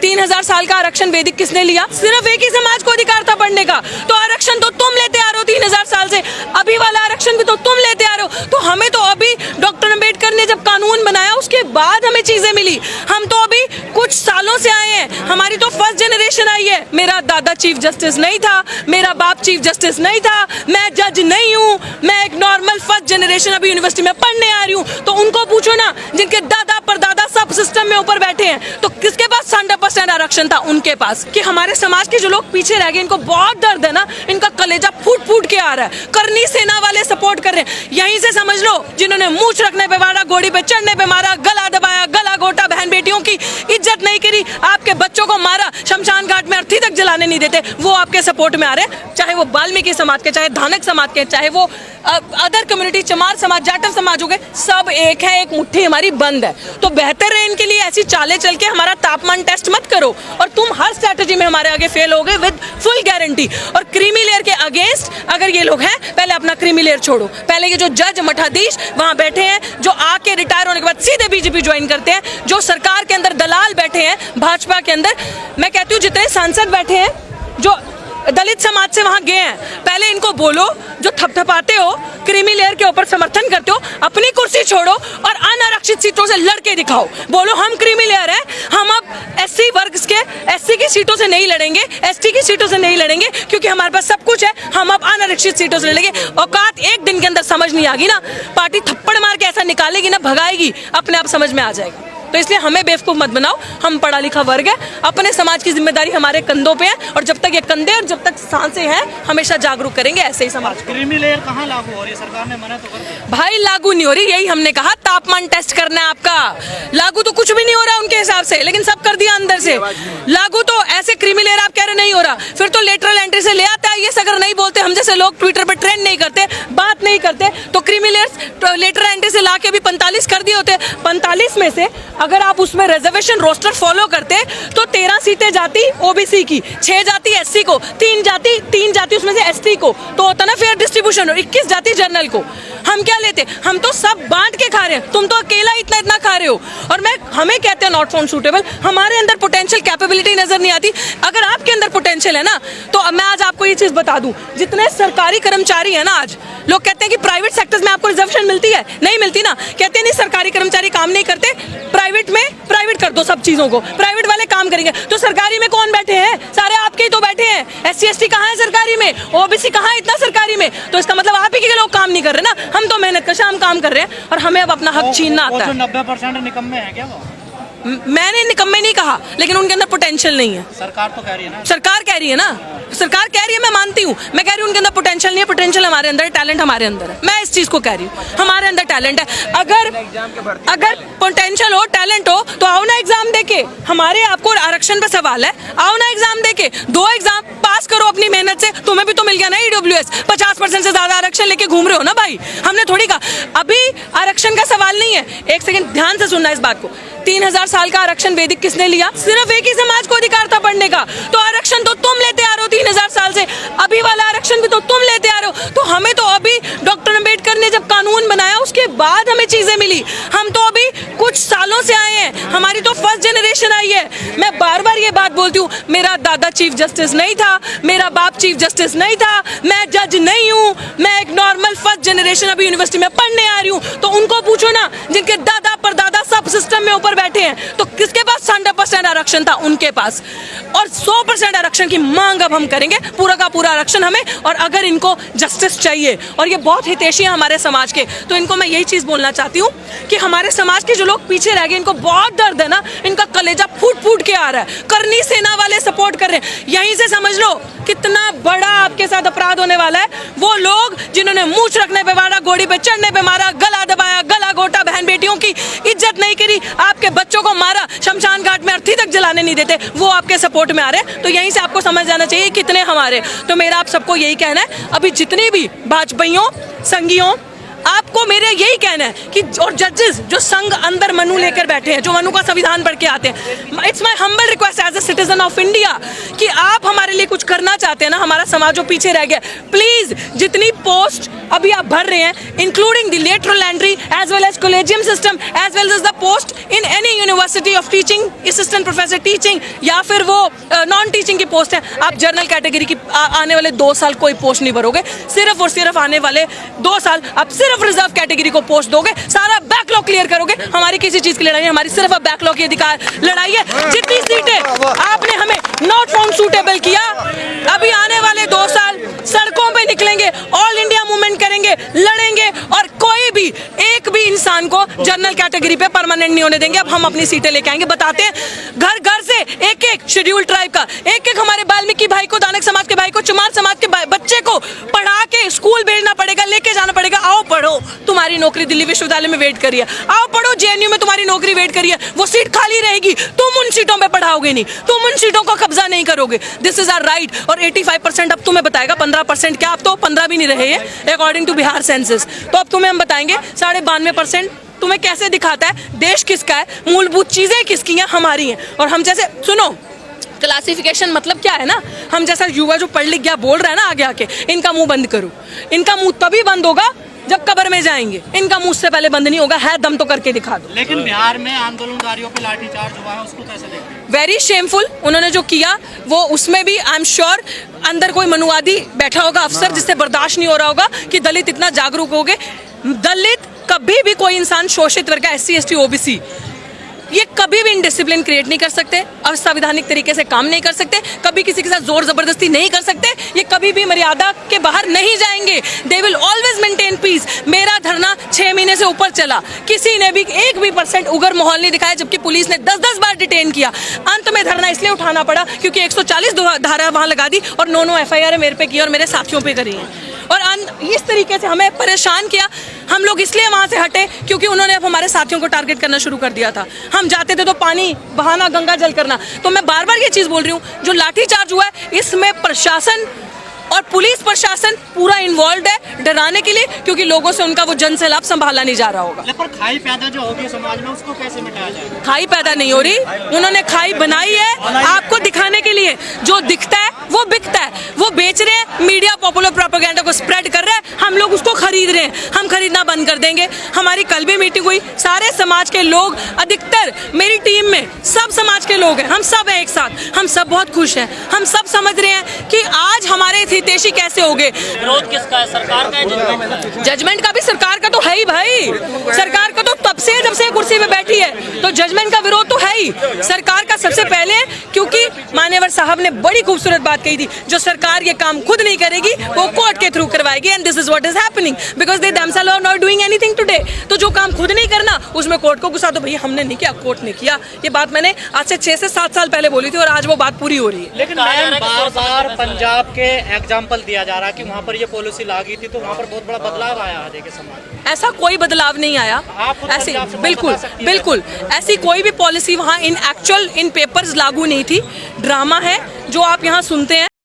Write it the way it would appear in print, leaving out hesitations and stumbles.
3000 साल का आरक्षण वैदिक किसने लिया? सिर्फ एक ही समाज को अधिकार था पढ़ने का। तो आरक्षण तो तुम लेते आ रहे हो 3000 साल से, अभी वाला आरक्षण भी तो तुम लेते आ रहे हो। तो हमें तो अभी डॉक्टर अम्बेडकर ने जब कानून बनाया उसके बाद हमें चीजें मिली। हम तो अभी कुछ सालों से आए हैं, हमारी तो फर्स्ट जनरेशन आई है। मेरा दादा चीफ जस्टिस नहीं था, मेरा बाप चीफ जस्टिस नहीं था, मैं जज नहीं हूँ, मैं एक नॉर्मल फर्स्ट जनरेशन अभी यूनिवर्सिटी में पढ़ने आ रही हूँ। तो उनको पूछो ना, जिनके दादा परदादा सब सिस्टम में ऊपर बैठे हैं, तो किसके पास 100% आरक्षण था? उनके पास। कि हमारे समाज के जो लोग पीछे रह गए, इनको बहुत दर्द है ना, इनका कलेजा फूट फूट के आ रहा है। करनी सेना वाले सपोर्ट कर रहे हैं, यहीं से समझ लो, जिन्होंने मूंछ रखने पे मारा, घोड़ी पे चढ़ने पे मारा, गला दबाया, गला घोटा, बहन बेटियों की इज्जत नहीं करी, आपके बच्चों को मारा, शमशान घाट में अर्थी तक जलाने नहीं देते, वो आपके सपोर्ट में आ रहे हैं। चाहे वो वाल्मीकि समाज के, चाहे धानक समाज के, चाहे वो अदर कम्युनिटी, चमार समाज, जाटव समाज हो गए, सब एक है, एक मुट्ठी हमारी बंद है। तो बेहतर है इनके लिए ऐसी चालें चल के हमारा तापमान टेस्ट मत करो। और तुम हर स्ट्रैटेजी में हमारे आगे फेल हो गए विद फुल गारंटी। और क्रीमी लेयर के अगेंस्ट अगर ये लोग हैं, पहले अपना क्रीमी लेयर छोड़ो। पहले ये जो जज मठाधीश वहां बैठे हैं, जो आके रिटायर होने के बाद सीधे बीजेपी ज्वाइन करते हैं, जो सरकार के अंदर दलाल बैठे हैं भाजपा के अंदर, मैं कहती हूँ जितने सांसद बैठे हैं जो दलित समाज से वहां गए हैं, पहले इनको बोलो, जो थपथपाते हो, क्रीमी लेयर के ऊपर समर्थन करते हो, अपनी कुर्सी छोड़ो और अनारक्षित सीटों से लड़के दिखाओ। बोलो हम क्रीमी लेयर हैं, हम अब एससी वर्ग के, एससी की सीटों से नहीं लड़ेंगे, एसटी की सीटों से नहीं लड़ेंगे, क्योंकि हमारे पास सब कुछ है, हम अब अनारक्षित सीटों से लड़ेंगे। औकात एक दिन के अंदर समझ नहीं आएगी ना, पार्टी थप्पड़ मार के ऐसा निकालेगी ना, भगाएगी, अपने आप समझ में आ जाएगा। तो इसलिए हमें बेवकूफ मत बनाओ, हम पढ़ा लिखा वर्ग है, अपने समाज की जिम्मेदारी हमारे कंधों पे है, और जब तक ये कंधे और जब तक सांसें हैं, हमेशा जागरूक करेंगे ऐसे ही समाज को। क्रीमी लेयर कहाँ लागू हो रही है? सरकार ने मना तो कर दिया। भाई लागू नहीं हो रही, यही हमने कहा, तापमान टेस्ट करना है आपका। लागू तो कुछ भी नहीं हो रहा उनके हिसाब से, लेकिन सब कर दिया अंदर से। लागू तो ऐसे क्रीमी लेयर आप कह रहे नहीं हो रहा, फिर तो लेटरल एंट्री से ले आता है। ये अगर नहीं बोलते, हम जैसे लोग ट्विटर पे ट्रेंड नहीं करते, बात नहीं करते, तो क्रीमी लेयर लेटरल एंट्री से ला के भी 45 कर दिए होते। 45 में से अगर आप उसमें रिजर्वेशन रोस्टर फॉलो करते तो 13 सीटें जाती ओबीसी की, 6 जाती एससी को, 3 जाती उसमें से एसटी को, तो होता ना फेयर डिस्ट्रीब्यूशन, और 21 जाती जनरल को। हम क्या लेते? हम तो सब बांट के खा रहे हैं, तुम तो अकेला इतना खा रहे हो। और हमें कहते हैं नॉट फाउंड सूटेबल, हमारे अंदर पोटेंशियल कैपेबिलिटी नजर नहीं आती। अगर आपके अंदर पोटेंशियल है ना, तो मैं आज आपको ये चीज बता दूं, जितने सरकारी कर्मचारी है ना, आज लोग कहते हैं कि प्राइवेट सेक्टर्स में आपको रिजर्वेशन मिलती है, नहीं मिलती ना। कहते हैं नहीं सरकारी कर्मचारी काम नहीं करते, प्राइवेट में प्राइवेट कर दो सब चीजों को, प्राइवेट वाले काम करेंगे। तो सरकारी में कौन बैठे हैं? सारे आपके ही तो बैठे हैं। एससी एसटी कहाँ है सरकारी में? ओबीसी कहाँ है इतना सरकारी में? तो इसका मतलब आप ही के लोग काम नहीं कर रहे ना, हम तो मेहनत कश, हम काम कर रहे हैं, और हमें अब अपना हक छीनना आता है। 90% निकम्मे हैं क्या वो? मैंने निकम्मे नहीं कहा, लेकिन उनके अंदर पोटेंशियल नहीं है। सरकार तो कह रही है ना, सरकार कह रही है ना, सरकार कह रही है, मैं मानती हूँ, मैं कह रही हूँ उनके अंदर पोटेंशियल नहीं है। पोटेंशियल हमारे अंदर है, टैलेंट हमारे अंदर है, मैं इस चीज को कह रही हूँ, हमारे अंदर टैलेंट है। अगर पोटेंशियल हो, टैलेंट हो, तो आओ ना एग्जाम देके। हमारे आपको आरक्षण पे सवाल है, आओ ना एग्जाम देके, 2 एग्जाम पास करो अपनी मेहनत से। तुम्हें भी तो मिल गया ना ईडब्ल्यूएस, 50% से ज्यादा आरक्षण लेके घूम रहे हो ना भाई, हमने थोड़ी कहा। अभी आरक्षण का सवाल नहीं है, एक सेकंड ध्यान से सुनना इस बात को। 3000 साल का आरक्षण वैदिक किसने लिया? सिर्फ एक ही समाज को अधिकार था पढ़ने का। तो आरक्षण तो तुम लेते आ रहे हो 3000 साल से, अभी वाला आरक्षण भी तो तुम लेते आ रहे हो। तो हमें तो अभी डॉक्टर अम्बेडकर ने जब कानून बनाया उसके बाद हमें चीजें मिली। हम तो अभी कुछ सालों से आए हैं, हमारी तो फर्स्ट जनरेशन आई है। मैं बार बार ये बात बोलती हूँ, मेरा दादा चीफ जस्टिस नहीं था, मेरा बाप चीफ जस्टिस नहीं था, मैं जज नहीं हूँ, मैं एक नॉर्मल फर्स्ट जनरेशन अभी यूनिवर्सिटी में पढ़ने आ रही हूँ। तो उनको पूछो ना, जिनके दादा परदादा सब सिस्टम में ऊपर बैठे हैं, तो किसके पास 100% आरक्षण था? उनके पास। और 100% आरक्षण की मांग अब हम करेंगे, पूरा का पूरा आरक्षण हमें। और अगर इनको जस्टिस चाहिए, और ये बहुत हितैषी है हमारे समाज के, तो इनको मैं यही चीज बोलना चाहती हूँ कि हमारे समाज के जो लोग पीछे रह गए, इनको बहुत दर्द है ना, इनका कलेजा फूट फूट के आ रहा है। करनी सेना वाले सपोर्ट कर रहे हैं, यहीं से समझ लो कितना बड़ा आपके साथ अपराध होने वाला है। वो लोग जिन्होंने मूंछ रखने पे मारा, घोड़ी पे चढ़ने पे मारा, गला दबाया, गला घोटा, बहन बेटियों की इज्जत नहीं करी, आपके बच्चों को मारा, शमशान घाट में अर्थी तक जलाने नहीं देते, वो आपके सपोर्ट में आ रहे हैं। तो यहीं से आपको समझ जाना चाहिए कितने हमारे। तो मेरा आप सबको यही कहना है, अभी जितने भी भाजपाइयों, संघियों, आपको मेरे यही कहना है कि और जजेस जो संघ अंदर मनु लेकर बैठे हैं, जो मनु का संविधान पढ़ के आते हैं, it's my humble request as a citizen of India कि आप हमारे लिए कुछ करना चाहते हैं ना, हमारा समाज जो पीछे रह गया, प्लीज जितनी पोस्ट अभी आप भर रहे हैं, including the lateral entry as well as collegium system as well as the post in any university of teaching, assistant professor teaching या फिर वो नॉन टीचिंग की पोस्ट है, आप जनरल कैटेगरी की आने वाले 2 साल कोई पोस्ट नहीं भरोगे, सिर्फ और सिर्फ आने वाले 2 साल आप सिर्फ रिजर्व कैटेगरी को पोस्ट दोगे, सारा बैकलॉग क्लियर करोगे। हमारी किसी चीज की लड़ाई है, हमारी सिर्फ अब बैकलॉग की अधिकार लड़ाई है। जितनी सीटें आपने हमें नॉट फाउंड सूटेबल किया, अभी आने वाले 2 साल सड़कों पे निकलेंगे, ऑल इंडिया मूवमेंट करेंगे, लड़ेंगे और कोई भी एक भी इंसान को जनरल कैटेगरी पे परमानेंट नहीं होने देंगे। अब हम अपनी सीटें लेके आएंगे, बताते हैं घर घर से एक एक शेड्यूल ट्राइब का, एक एक हमारे वाल्मीकि भाई को, दानक समाज के भाई को, चमार समाज के बच्चे को पढ़ा के स्कूल भेजना पड़ेगा, लेके जाना पड़ेगा। आओ पढ़ो, तुम्हारी नौकरी दिल्ली विश्वविद्यालय में वेट करिए, आओ पढ़ो जेएनयू में तुम्हारी नौकरी वेट करिए, वो सीट खाली रहेगी, तुम उन सीटों पे पढ़ाओगे नहीं, तुम उन सीटों का कब्जा नहीं करोगे। This is our right. और 85% अब तुम्हें बताएगा, 15% क्या, अब तो 15 भी नहीं रहे हैं अकॉर्डिंग टू बिहार सेंसस, तो अब तुम्हें हम बताएंगे 92% तुम्हें कैसे दिखाता है देश किसका है, मूलभूत चीजें किसकी हैं, हमारी हैं। और हम जैसे सुनो, क्लासिफिकेशन मतलब क्या है ना, हम जैसा युवा जो पढ़ लिख गया बोल रहा है ना आगे आके, इनका मुंह बंद करो, इनका मुंह तभी बंद होगा जब कब्र में जाएंगे, इनका मुंह से पहले बंद नहीं होगा, है दम तो करके दिखा दो। लेकिन बिहार में आंदोलनकारियों पे लाठीचार्ज हुआ है, उसको कैसे देखते हैं? Very shameful. उन्होंने जो किया वो, उसमें भी आई एम श्योर अंदर कोई मनुवादी बैठा होगा अफसर, जिससे बर्दाश्त नहीं हो रहा होगा कि दलित इतना जागरूक हो गए। दलित कभी भी कोई इंसान शोषित वर्ग का, SC ST OBC, ये कभी भी इनडिसिप्लिन क्रिएट नहीं कर सकते, असंवैधानिक तरीके से काम नहीं कर सकते, कभी किसी के साथ जोर जबरदस्ती नहीं कर सकते, ये कभी भी मर्यादा के बाहर नहीं जाएंगे। They will always maintain piece. मेरा धरना 6 महीने से ऊपर चला, किसी ने भी 1 भी % उग्र माहौल नहीं दिखाया, जबकि पुलिस ने 10-10 बार डिटेन किया। अंत में धरना इसलिए उठाना पड़ा क्योंकि 140 धारा वहां लगा दी और 9 FIR मेरे पे की और मेरे साथियों पे करी है। और इस तरीके से हमें परेशान किया। हम लोग इसलिए वहां से हटे क्योंकि उन्होंने अब हमारे साथियों को टारगेट करना शुरू कर दिया था। हम जाते थे तो पानी बहाना, गंगा जल करना। तो मैं बार बार ये चीज बोल रही हूँ, जो लाठीचार्ज हुआ है इसमें प्रशासन और पुलिस प्रशासन पूरा इन्वॉल्व है डराने के लिए, क्योंकि लोगों से उनका वो जन सैलाब संभाला नहीं जा रहा होगा। पर खाई पैदा जो होगी समाज में, उसको कैसे मिटाया जाए? खाई पैदा नहीं हो रही, उन्होंने खाई बनाई है आपको दिखाने के लिए। जो दिखता है वो बिकता है, वो बेच रहे हैं, मीडिया पॉपुलर प्रोपेगेंडा को स्प्रेड कर रहा है, हम लोग उसको खरीद रहे हैं। हम खरीदना बंद कर देंगे। हमारी कल भी मीटिंग हुई, सारे समाज के लोग, अधिकतर मेरी टीम में सब समाज के लोग हैं, हम सब हैं एक साथ, हम सब बहुत खुश हैं। हम सब समझ रहे हैं कि आज हमारे हितैषी कैसे हो गए। विरोध किसका है, सरकार का है, जजमेंट का है? जजमेंट का भी सरकार का तो है ही भाई, सरकार का तो तब से जब से कुर्सी पे बैठी है, तो जजमेंट का विरोध तो है ही सरकार का सबसे पहले, क्योंकि मान्यवर साहब ने बड़ी खूबसूरत बात कही थी, जो सरकार ये काम खुद नहीं करेगी वो कोर्ट के थ्रू करवाएगी। And this is what is happening because they themselves are not doing anything today। तो जो काम खुद नहीं करना उसमें कोर्ट को गुस्सा, तो भैया हमने नहीं किया, कोर्ट ने किया। ये बात मैंने आज से 6 से 7 साल पहले बोली थी और आज वो बात पूरी हो रही है। लेकिन मैम बार बार पंजाब के एग्जाम्पल दिया जा रहा है कि वहाँ पर ये पॉलिसी लागू थी तो वहाँ पर बहुत बड़ा बदलाव आया आज के समाज में। ऐसा कोई बदलाव नहीं आया, ऐसी बिल्कुल ऐसी कोई भी पॉलिसी वहाँ इन पेपर्स लागू नहीं थी। ड्रामा है जो आप यहाँ सुनते हैं।